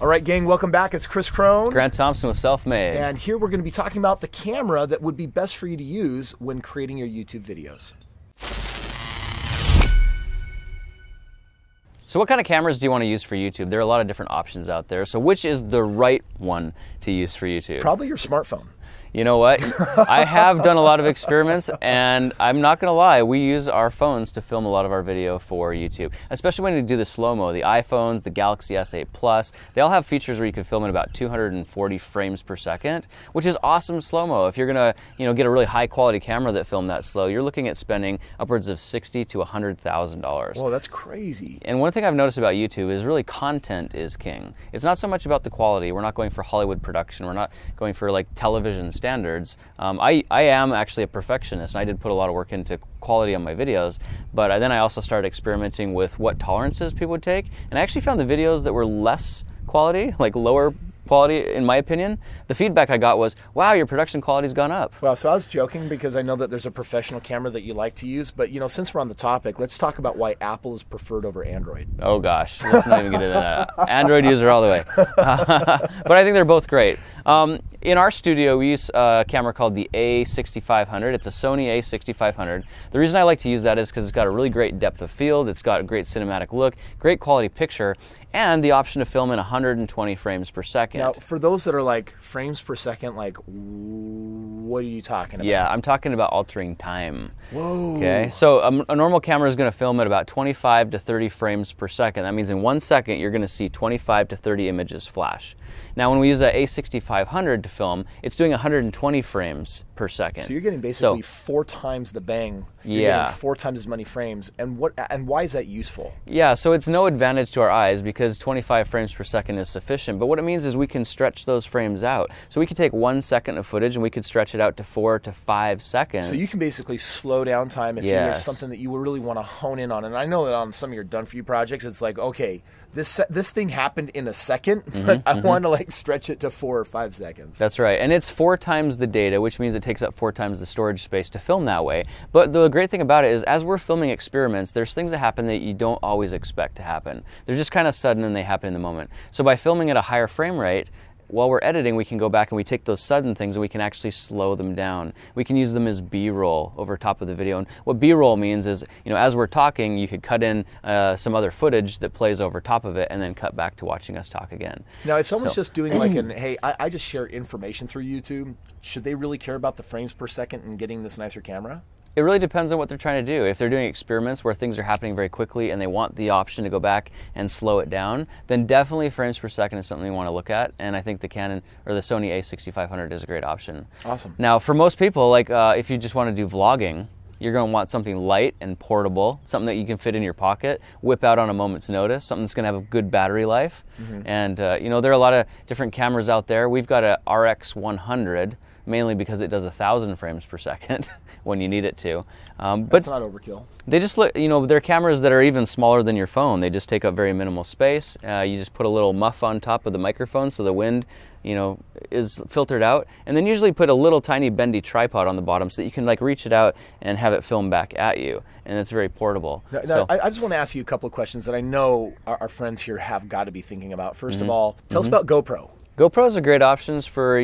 All right, gang, welcome back. It's Kris Crone. Grant Thompson with Self-Made. And here we're going to be talking about the camera that would be best for you to use when creating your YouTube videos. So what kind of cameras do you want to use for YouTube? There are a lot of different options out there. So which is the right one to use for YouTube? Probably your smartphone. You know what? I have done a lot of experiments, and I'm not going to lie, we use our phones to film a lot of our video for YouTube, especially when you do the slow-mo. The iPhones, the Galaxy S8 Plus, they all have features where you can film at about 240 frames per second, which is awesome slow-mo. If you're going to, get a really high-quality camera that filmed that slow, you're looking at spending upwards of $60,000 to $100,000. Whoa, that's crazy. And one thing I've noticed about YouTube is really content is king. It's not so much about the quality. We're not going for Hollywood production. We're not going for like television standards. I am actually a perfectionist, and I did put a lot of work into quality on my videos, but then I also started experimenting with what tolerances people would take, and I actually found the videos that were less quality, like lower quality in my opinion, the feedback I got was, wow, your production quality's gone up. Well, so I was joking because I know that there's a professional camera that you like to use, but since we're on the topic, let's talk about why Apple is preferred over Android. Oh gosh, let's not even get into that. Android user all the way. But I think they're both great. In our studio, we use a camera called the A6500. It's a Sony A6500. The reason I like to use that is because it's got a really great depth of field, it's got a great cinematic look, great quality picture, and the option to film in 120 frames per second. Now, for those that are like frames per second, like what are you talking about? Yeah, I'm talking about altering time. Whoa. Okay, so a normal camera is going to film at about 25 to 30 frames per second. That means in 1 second, you're going to see 25 to 30 images flash. Now, when we use that A6500 to film, it's doing 120 frames per second. So you're getting basically 4 times the bang. You're getting 4 times as many frames. And why is that useful? Yeah, so it's no advantage to our eyes because 25 frames per second is sufficient. But what it means is we can stretch those frames out. So we could take 1 second of footage and we could stretch it out to 4 to 5 seconds. So you can basically slow down time if there's something that you really want to hone in on. And I know that on some of your done-for-you projects, it's like, okay, this thing happened in a second, but I want to like stretch it to 4 or 5 seconds. That's right, and it's 4 times the data, which means it takes up 4 times the storage space to film that way. But the great thing about it is, as we're filming experiments, there's things that happen that you don't always expect to happen. They're just kind of sudden and they happen in the moment. So by filming at a higher frame rate, while we're editing, we can go back and we take those sudden things and we can actually slow them down. We can use them as B-roll over top of the video. And what B-roll means is, as we're talking, you could cut in some other footage that plays over top of it and then cut back to watching us talk again. Now, if someone's just doing like hey, I just share information through YouTube, should they really care about the frames per second and getting this nicer camera? It really depends on what they're trying to do. If they're doing experiments where things are happening very quickly and they want the option to go back and slow it down, then definitely frames per second is something you want to look at. And I think the Canon or the Sony A6500 is a great option. Awesome. Now, for most people, like if you just want to do vlogging, you're going to want something light and portable, something that you can fit in your pocket, whip out on a moment's notice, something that's going to have a good battery life. And there are a lot of different cameras out there. We've got a RX100, mainly because it does 1,000 frames per second when you need it to. But that's not overkill. They just look, they're cameras that are even smaller than your phone. They just take up very minimal space. You just put a little muff on top of the microphone so the wind, is filtered out. And then usually put a little tiny bendy tripod on the bottom so that you can like reach it out and have it film back at you. And it's very portable. Now, I just want to ask you a couple of questions that I know our friends here have got to be thinking about. First of all, tell us about GoPro. GoPros are great options for,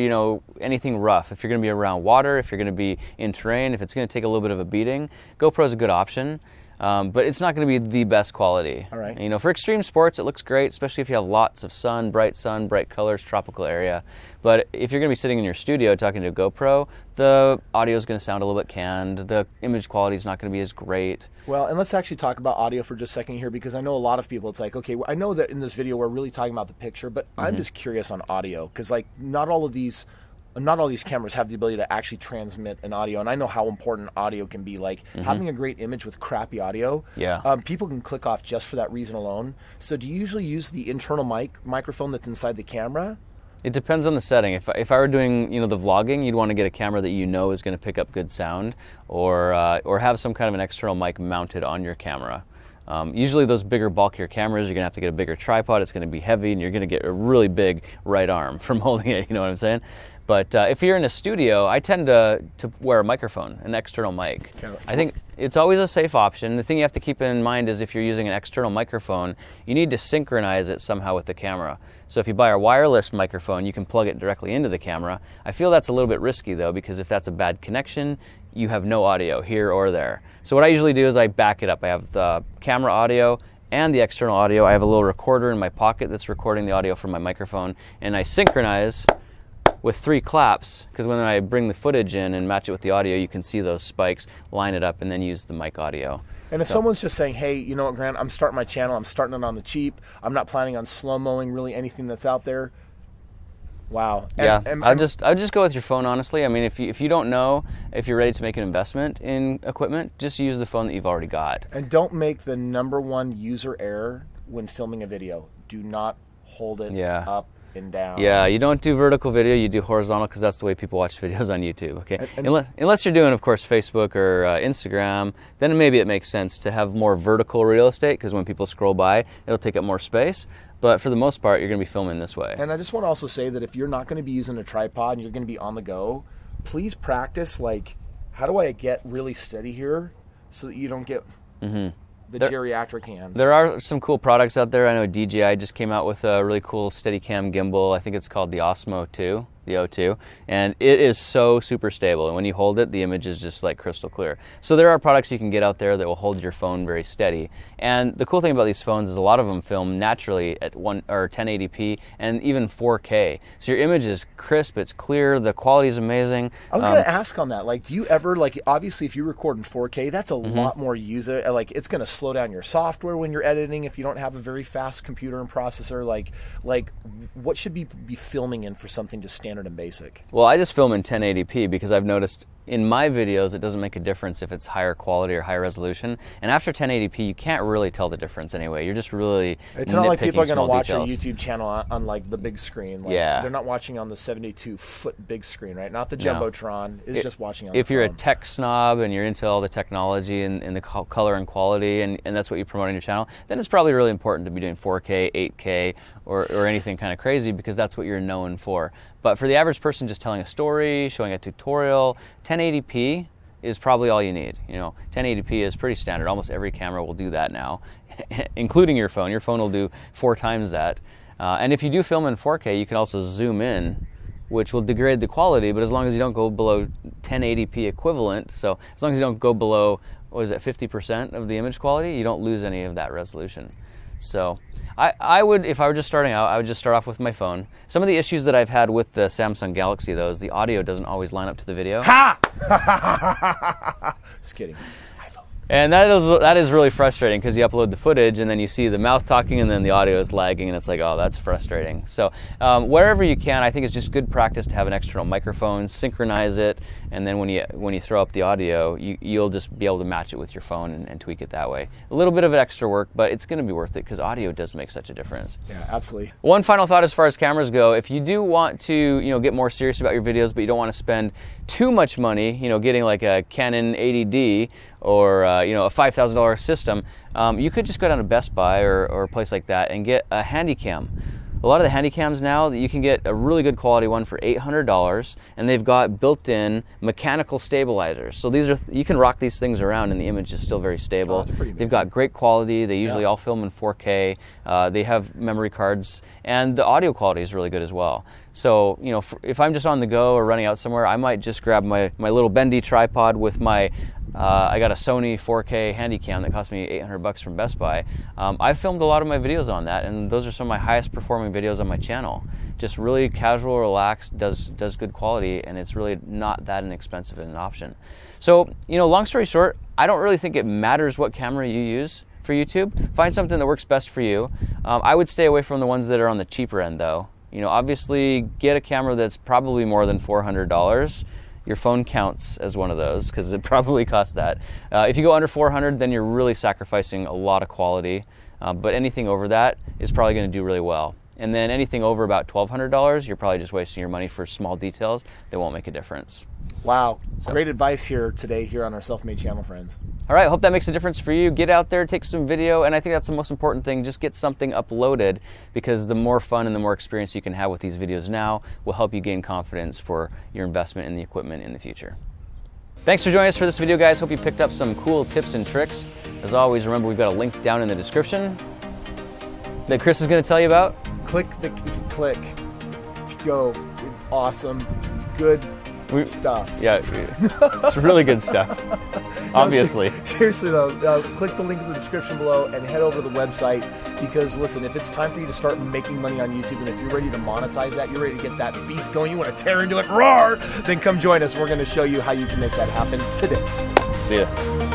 anything rough. If you're going to be around water, if you're going to be in terrain, if it's going to take a little bit of a beating, GoPro is a good option. But it's not going to be the best quality. All right. For extreme sports, it looks great, especially if you have lots of sun, bright colors, tropical area. But if you're going to be sitting in your studio talking to a GoPro, the audio is going to sound a little bit canned. The image quality is not going to be as great. Well, and let's actually talk about audio for just a second here, because I know a lot of people, it's like, okay, I know that in this video we're really talking about the picture, but I'm just curious on audio, because like not all these cameras have the ability to actually transmit an audio, and I know how important audio can be. Like having a great image with crappy audio, people can click off just for that reason alone. So do you usually use the internal microphone that's inside the camera? It depends on the setting. If I were doing the vlogging, you'd want to get a camera that is going to pick up good sound, or have some kind of an external mic mounted on your camera. Usually those bigger, bulkier cameras, you're going to have to get a bigger tripod. It's going to be heavy, and you're going to get a really big right arm from holding it, you know what I'm saying? But if you're in a studio, I tend to wear a microphone, an external mic. I think it's always a safe option. The thing you have to keep in mind is if you're using an external microphone, you need to synchronize it somehow with the camera. So if you buy a wireless microphone, you can plug it directly into the camera. I feel that's a little bit risky though, because if that's a bad connection, you have no audio here or there. So what I usually do is I back it up. I have the camera audio and the external audio. I have a little recorder in my pocket that's recording the audio from my microphone, and I synchronize with 3 claps, because when I bring the footage in and match it with the audio, you can see those spikes, line it up, and then use the mic audio. And if someone's just saying, hey, you know what, Grant, I'm starting my channel, I'm starting it on the cheap, I'm not planning on slow-mowing really anything that's out there, wow. I'll just go with your phone, honestly. I mean, if you don't know if you're ready to make an investment in equipment, just use the phone that you've already got. And don't make the #1 user error when filming a video. Do not hold it up and down. Yeah, you don't do vertical video, you do horizontal, because that's the way people watch videos on YouTube, okay? Unless you're doing, of course, Facebook or Instagram, then maybe it makes sense to have more vertical real estate, because when people scroll by, it'll take up more space. But for the most part, you're going to be filming this way. And I just want to also say that if you're not going to be using a tripod and you're going to be on the go, please practice, like, how do I get really steady here so that you don't get the geriatric hands? There are some cool products out there. I know DJI just came out with a really cool Steadicam gimbal. I think it's called the Osmo 2. The O2, and it is so super stable, and when you hold it, the image is just like crystal clear. So there are products you can get out there that will hold your phone very steady. And the cool thing about these phones is a lot of them film naturally at 1080p and even 4K. So your image is crisp, it's clear, the quality is amazing. I was going to ask on that, like, do you ever, like, obviously if you record in 4K, that's a lot more user, like, it's going to slow down your software when you're editing if you don't have a very fast computer and processor. Like what should be filming in for something just standard and basic? Well, I just film in 1080p because I've noticed in my videos it doesn't make a difference if it's higher quality or higher resolution. And after 1080p, you can't really tell the difference anyway. You're just really It's not like people are going to watch details. your YouTube channel on like the big screen. Like, they're not watching on the 72-foot big screen, right? Not the Jumbotron. It's just watching on If the you're phone. a tech snob and you're into all the technology and the color and quality, and that's what you promote on your channel, then it's probably really important to be doing 4K, 8K, or anything kind of crazy, because that's what you're known for. But for the average person just telling a story, showing a tutorial, 1080p is probably all you need. You know, 1080p is pretty standard. Almost every camera will do that now, including your phone. Your phone will do 4 times that. And if you do film in 4K, you can also zoom in, which will degrade the quality, but as long as you don't go below 1080p equivalent, so as long as you don't go below, what is it, 50% of the image quality, you don't lose any of that resolution. So I would, if I were just starting out, I would just start off with my phone. Some of the issues that I've had with the Samsung Galaxy, though, is the audio doesn't always line up to the video. Ha! Just kidding. And that is really frustrating, because you upload the footage and then you see the mouth talking and then the audio is lagging, and it's like, oh, that's frustrating. So wherever you can, I think it's just good practice to have an external microphone, synchronize it, and then when you throw up the audio, you'll just be able to match it with your phone and tweak it that way. A little bit of extra work, but it's going to be worth it, because audio does make such a difference. Yeah, absolutely. One final thought as far as cameras go: if you do want to, get more serious about your videos, but you don't want to spend too much money, getting like a Canon 80D or a $5,000 system, you could just go down to Best Buy or a place like that and get a Handycam. A lot of the Handycams now, you can get a really good quality one for $800, and they've got built-in mechanical stabilizers. So you can rock these things around and the image is still very stable. They've got great quality. They usually all film in 4K. They have memory cards, and the audio quality is really good as well. So, if I'm just on the go or running out somewhere, I might just grab my little bendy tripod with my, I got a Sony 4K Handycam that cost me $800 from Best Buy. I've filmed a lot of my videos on that, and those are some of my highest performing videos on my channel. Just really casual, relaxed, does good quality, and it's really not that inexpensive an option. So, long story short, I don't really think it matters what camera you use for YouTube. Find something that works best for you. I would stay away from the ones that are on the cheaper end, though. Obviously get a camera that's probably more than $400. Your phone counts as one of those, because it probably costs that. If you go under $400, then you're really sacrificing a lot of quality. But anything over that is probably going to do really well. And then anything over about $1,200, you're probably just wasting your money for small details that won't make a difference. Wow. Great advice here today here on our Self-Made Channel, friends. All right, hope that makes a difference for you. Get out there, take some video, and I think that's the most important thing. Just get something uploaded, because the more fun and the more experience you can have with these videos now will help you gain confidence for your investment in the equipment in the future. Thanks for joining us for this video, guys. Hope you picked up some cool tips and tricks. As always, remember we've got a link down in the description that Kris is going to tell you about. Click. Let's go. It's awesome. Good stuff. Yeah, it's really good stuff. Obviously. Seriously though, click the link in the description below and head over to the website, because listen, if it's time for you to start making money on YouTube, and if you're ready to monetize that, you're ready to get that beast going, you want to tear into it, roar, then come join us. We're going to show you how you can make that happen today. See ya.